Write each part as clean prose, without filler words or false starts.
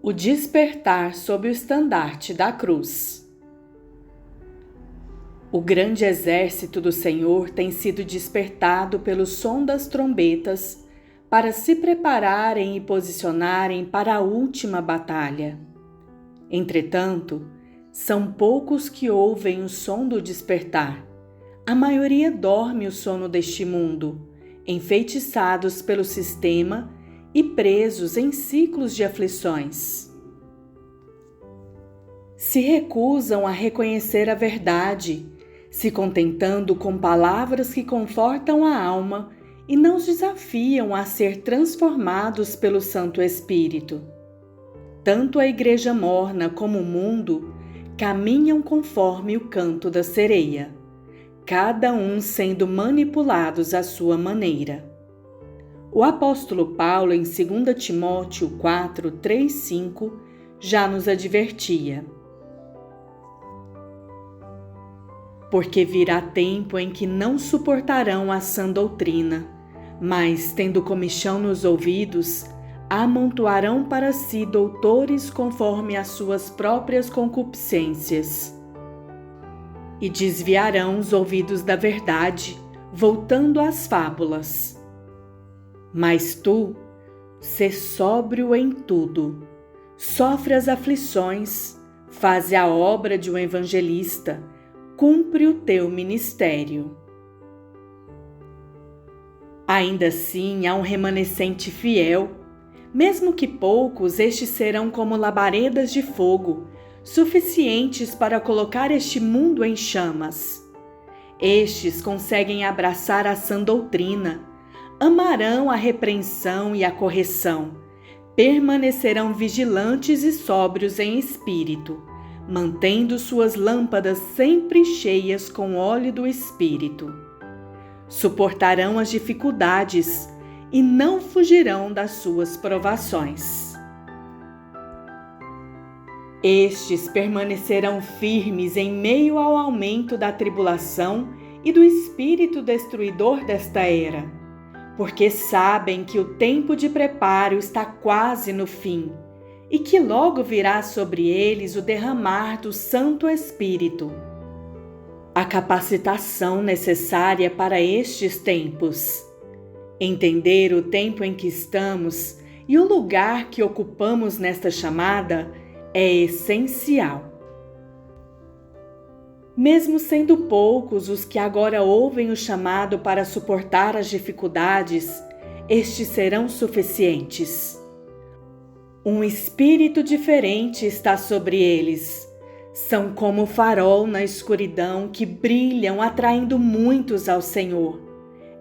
O despertar sob o estandarte da cruz. O grande exército do Senhor tem sido despertado pelo som das trombetas para se prepararem e posicionarem para a última batalha. Entretanto, são poucos que ouvem o som do despertar. A maioria dorme o sono deste mundo, enfeitiçados pelo sistema e presos em ciclos de aflições. Se recusam a reconhecer a verdade, se contentando com palavras que confortam a alma e não os desafiam a ser transformados pelo Santo Espírito. Tanto a igreja morna como o mundo caminham conforme o canto da sereia, cada um sendo manipulados à sua maneira. O apóstolo Paulo, em 2 Timóteo 4, 3, 5, já nos advertia. Porque virá tempo em que não suportarão a sã doutrina, mas, tendo comichão nos ouvidos, amontoarão para si doutores conforme as suas próprias concupiscências. E desviarão os ouvidos da verdade, voltando às fábulas. Mas tu, sê sóbrio em tudo, sofre as aflições, faze a obra de um evangelista, cumpre o teu ministério. Ainda assim há um remanescente fiel, mesmo que poucos, estes serão como labaredas de fogo, suficientes para colocar este mundo em chamas. Estes conseguem abraçar a sã doutrina, amarão a repreensão e a correção, permanecerão vigilantes e sóbrios em espírito, mantendo suas lâmpadas sempre cheias com óleo do Espírito. Suportarão as dificuldades e não fugirão das suas provações. Estes permanecerão firmes em meio ao aumento da tribulação e do espírito destruidor desta era, porque sabem que o tempo de preparo está quase no fim e que logo virá sobre eles o derramar do Santo Espírito, a capacitação necessária para estes tempos. Entender o tempo em que estamos e o lugar que ocupamos nesta chamada é essencial. Mesmo sendo poucos os que agora ouvem o chamado para suportar as dificuldades, estes serão suficientes. Um espírito diferente está sobre eles. São como o farol na escuridão que brilham, atraindo muitos ao Senhor.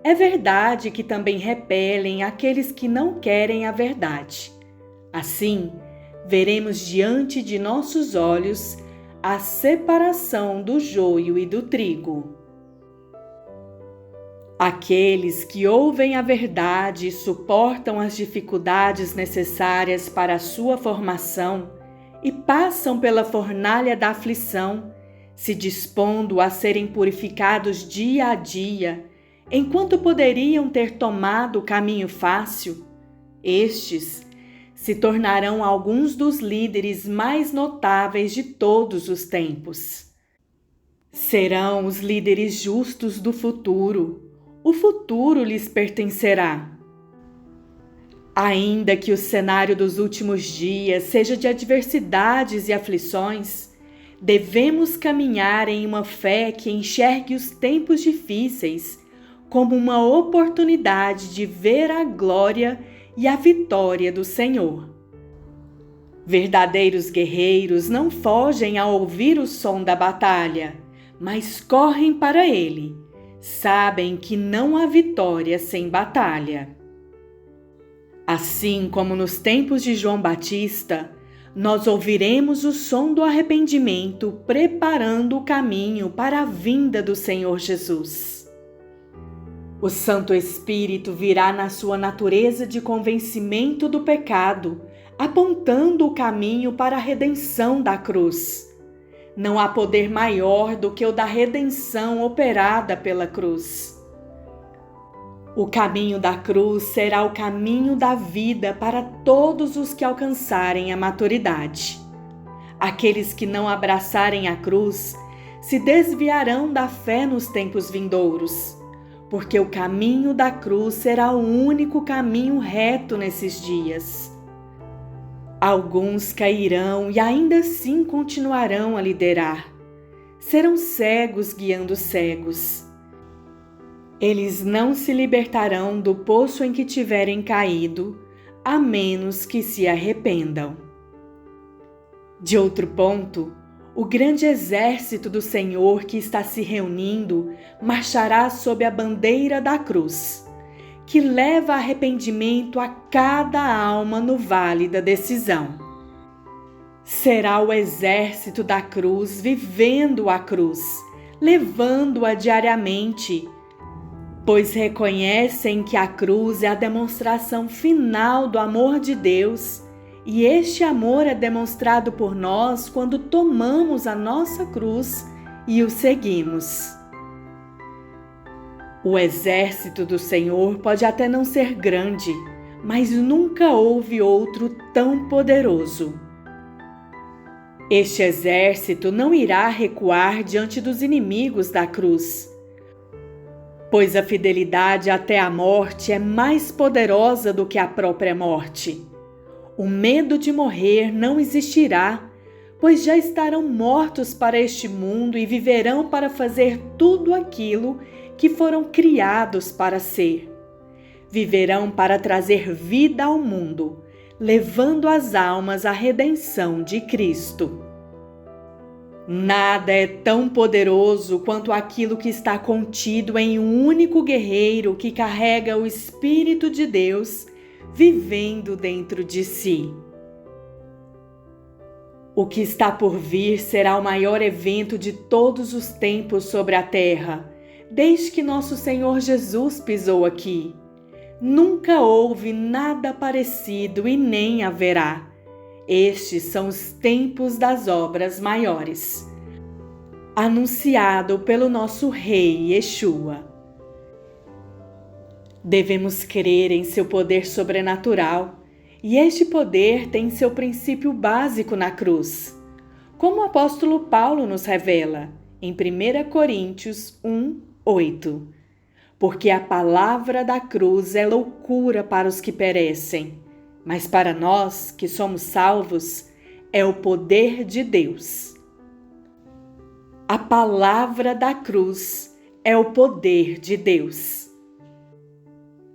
É verdade que também repelem aqueles que não querem a verdade. Assim, veremos diante de nossos olhos a separação do joio e do trigo. Aqueles que ouvem a verdade e suportam as dificuldades necessárias para a sua formação e passam pela fornalha da aflição, se dispondo a serem purificados dia a dia, enquanto poderiam ter tomado o caminho fácil, estes se tornarão alguns dos líderes mais notáveis de todos os tempos. Serão os líderes justos do futuro. O futuro lhes pertencerá. Ainda que o cenário dos últimos dias seja de adversidades e aflições, devemos caminhar em uma fé que enxergue os tempos difíceis como uma oportunidade de ver a glória e a vitória do Senhor. Verdadeiros guerreiros não fogem ao ouvir o som da batalha, mas correm para ele. Sabem que não há vitória sem batalha. Assim como nos tempos de João Batista, nós ouviremos o som do arrependimento preparando o caminho para a vinda do Senhor Jesus. O Santo Espírito virá na sua natureza de convencimento do pecado, apontando o caminho para a redenção da cruz. Não há poder maior do que o da redenção operada pela cruz. O caminho da cruz será o caminho da vida para todos os que alcançarem a maturidade. Aqueles que não abraçarem a cruz se desviarão da fé nos tempos vindouros, porque o caminho da cruz será o único caminho reto nesses dias. Alguns cairão e ainda assim continuarão a liderar. Serão cegos guiando cegos. Eles não se libertarão do poço em que tiverem caído, a menos que se arrependam. De outro ponto, o grande exército do Senhor que está se reunindo marchará sob a bandeira da cruz, que leva arrependimento a cada alma no vale da decisão. Será o exército da cruz vivendo a cruz, levando-a diariamente, pois reconhecem que a cruz é a demonstração final do amor de Deus, e este amor é demonstrado por nós quando tomamos a nossa cruz e o seguimos. O exército do Senhor pode até não ser grande, mas nunca houve outro tão poderoso. Este exército não irá recuar diante dos inimigos da cruz, pois a fidelidade até a morte é mais poderosa do que a própria morte. O medo de morrer não existirá, pois já estarão mortos para este mundo e viverão para fazer tudo aquilo que foram criados para ser. Viverão para trazer vida ao mundo, levando as almas à redenção de Cristo. Nada é tão poderoso quanto aquilo que está contido em um único guerreiro que carrega o Espírito de Deus vivendo dentro de si. O que está por vir será o maior evento de todos os tempos sobre a terra, desde que nosso Senhor Jesus pisou aqui. Nunca houve nada parecido e nem haverá. Estes são os tempos das obras maiores, anunciado pelo nosso Rei Yeshua. Devemos crer em seu poder sobrenatural, e este poder tem seu princípio básico na cruz, como o apóstolo Paulo nos revela em 1 Coríntios 1:8. Porque a palavra da cruz é loucura para os que perecem, mas para nós que somos salvos é o poder de Deus. A palavra da cruz é o poder de Deus.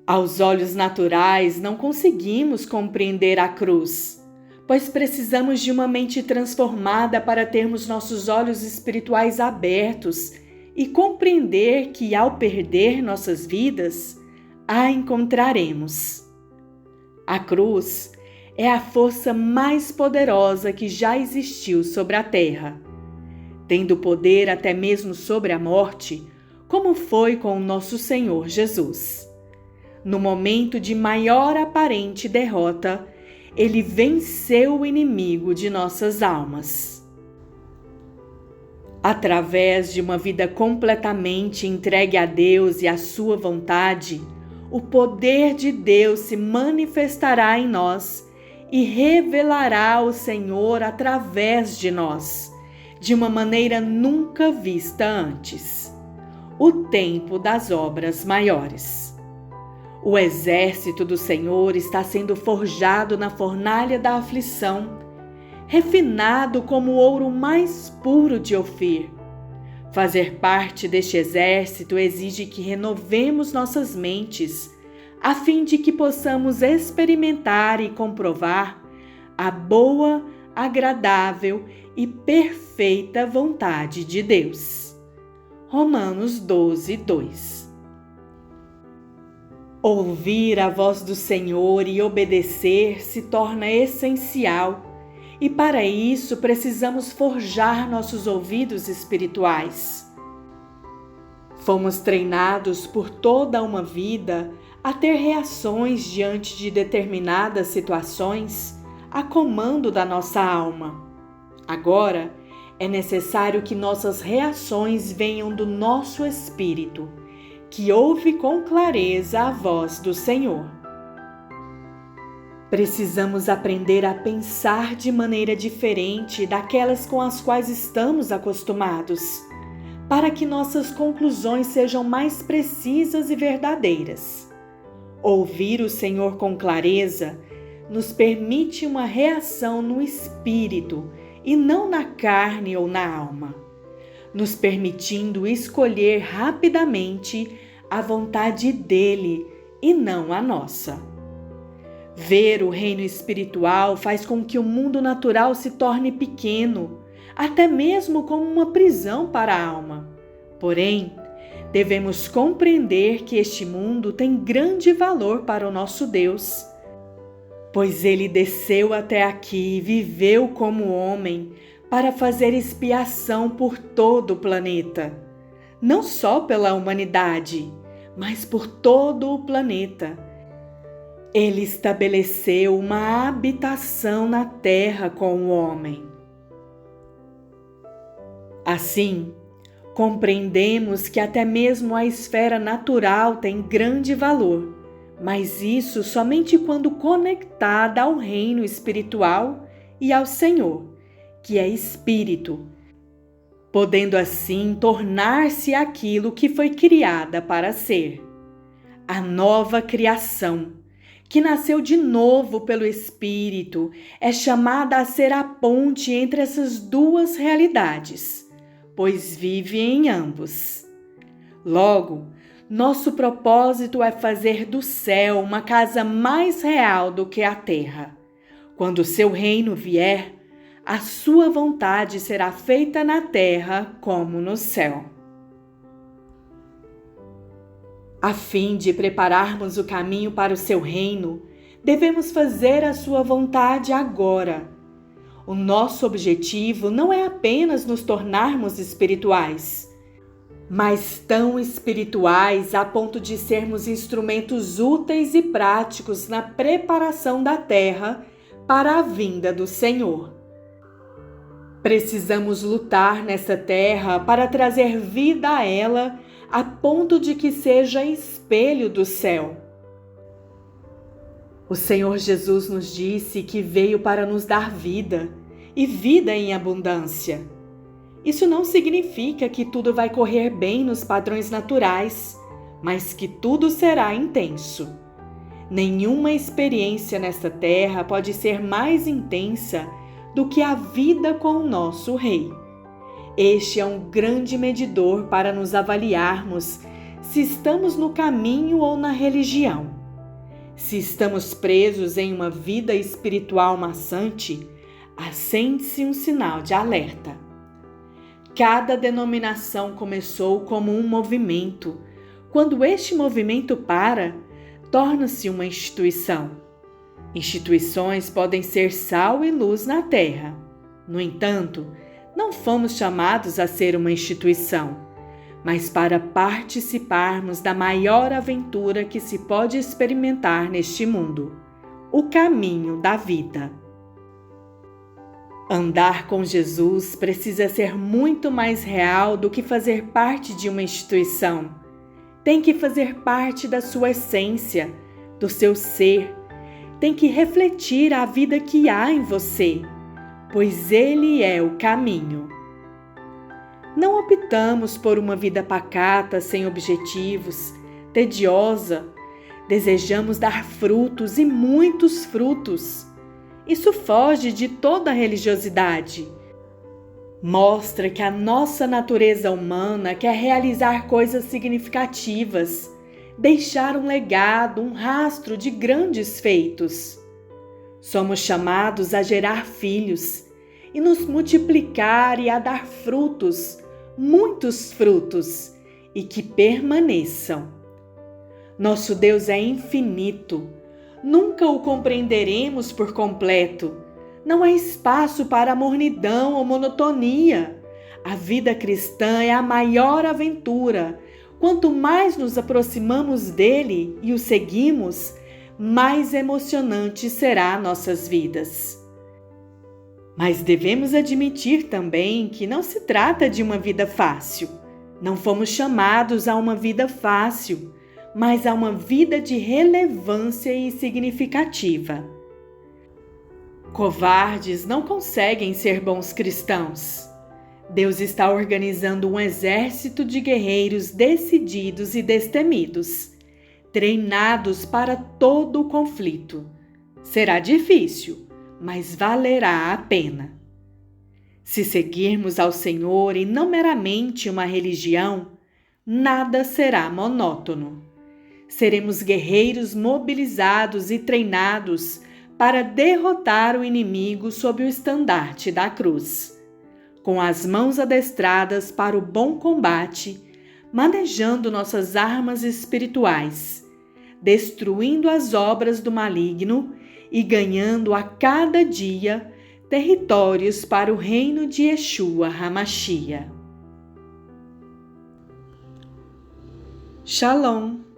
Aos olhos naturais não conseguimos compreender a cruz, pois precisamos de uma mente transformada para termos nossos olhos espirituais abertos e compreender que ao perder nossas vidas, a encontraremos. A cruz é a força mais poderosa que já existiu sobre a terra, tendo poder até mesmo sobre a morte, como foi com o nosso Senhor Jesus. No momento de maior aparente derrota, ele venceu o inimigo de nossas almas. Através de uma vida completamente entregue a Deus e à sua vontade, o poder de Deus se manifestará em nós e revelará o Senhor através de nós, de uma maneira nunca vista antes. O tempo das obras maiores. O exército do Senhor está sendo forjado na fornalha da aflição, refinado como o ouro mais puro de Ofir. Fazer parte deste exército exige que renovemos nossas mentes, a fim de que possamos experimentar e comprovar a boa, agradável e perfeita vontade de Deus. Romanos 12:2. Ouvir a voz do Senhor e obedecer se torna essencial, e para isso precisamos forjar nossos ouvidos espirituais. Fomos treinados por toda uma vida a ter reações diante de determinadas situações a comando da nossa alma. Agora, é necessário que nossas reações venham do nosso espírito, que ouve com clareza a voz do Senhor. Precisamos aprender a pensar de maneira diferente daquelas com as quais estamos acostumados, para que nossas conclusões sejam mais precisas e verdadeiras. Ouvir o Senhor com clareza nos permite uma reação no espírito e não na carne ou na alma, nos permitindo escolher rapidamente a vontade dele e não a nossa. Ver o reino espiritual faz com que o mundo natural se torne pequeno, até mesmo como uma prisão para a alma. Porém, devemos compreender que este mundo tem grande valor para o nosso Deus, pois ele desceu até aqui e viveu como homem para fazer expiação por todo o planeta, não só pela humanidade, mas por todo o planeta. Ele estabeleceu uma habitação na terra com o homem. Assim, compreendemos que até mesmo a esfera natural tem grande valor, mas isso somente quando conectada ao reino espiritual e ao Senhor, que é Espírito, podendo assim tornar-se aquilo que foi criada para ser, a nova criação, que nasceu de novo pelo Espírito, é chamada a ser a ponte entre essas duas realidades, pois vive em ambos. Logo, nosso propósito é fazer do céu uma casa mais real do que a terra. Quando o seu reino vier, a sua vontade será feita na terra como no céu. A fim de prepararmos o caminho para o seu reino, devemos fazer a sua vontade agora. O nosso objetivo não é apenas nos tornarmos espirituais, mas tão espirituais a ponto de sermos instrumentos úteis e práticos na preparação da terra para a vinda do Senhor. Precisamos lutar nessa terra para trazer vida a ela, a ponto de que seja espelho do céu. O Senhor Jesus nos disse que veio para nos dar vida, e vida em abundância. Isso não significa que tudo vai correr bem nos padrões naturais, mas que tudo será intenso. Nenhuma experiência nesta terra pode ser mais intensa do que a vida com o nosso Rei. Este é um grande medidor para nos avaliarmos se estamos no caminho ou na religião. Se estamos presos em uma vida espiritual maçante, acende-se um sinal de alerta. Cada denominação começou como um movimento. Quando este movimento para, torna-se uma instituição. Instituições podem ser sal e luz na terra. No entanto, não fomos chamados a ser uma instituição, mas para participarmos da maior aventura que se pode experimentar neste mundo, o caminho da vida. Andar com Jesus precisa ser muito mais real do que fazer parte de uma instituição. Tem que fazer parte da sua essência, do seu ser. Tem que refletir a vida que há em você, pois Ele é o caminho. Não optamos por uma vida pacata, sem objetivos, tediosa. Desejamos dar frutos e muitos frutos. Isso foge de toda religiosidade. Mostra que a nossa natureza humana quer realizar coisas significativas, deixar um legado, um rastro de grandes feitos. Somos chamados a gerar filhos e nos multiplicar e a dar frutos, muitos frutos, e que permaneçam. Nosso Deus é infinito. Nunca o compreenderemos por completo. Não há espaço para mornidão ou monotonia. A vida cristã é a maior aventura. Quanto mais nos aproximamos dele e o seguimos, mais emocionante será nossas vidas. Mas devemos admitir também que não se trata de uma vida fácil. Não fomos chamados a uma vida fácil, mas a uma vida de relevância e significativa. Covardes não conseguem ser bons cristãos. Deus está organizando um exército de guerreiros decididos e destemidos, treinados para todo o conflito. Será difícil, mas valerá a pena. Se seguirmos ao Senhor e não meramente uma religião, nada será monótono. Seremos guerreiros mobilizados e treinados para derrotar o inimigo sob o estandarte da cruz, com as mãos adestradas para o bom combate, manejando nossas armas espirituais, destruindo as obras do maligno e ganhando a cada dia territórios para o reino de Yeshua HaMashiach. Shalom!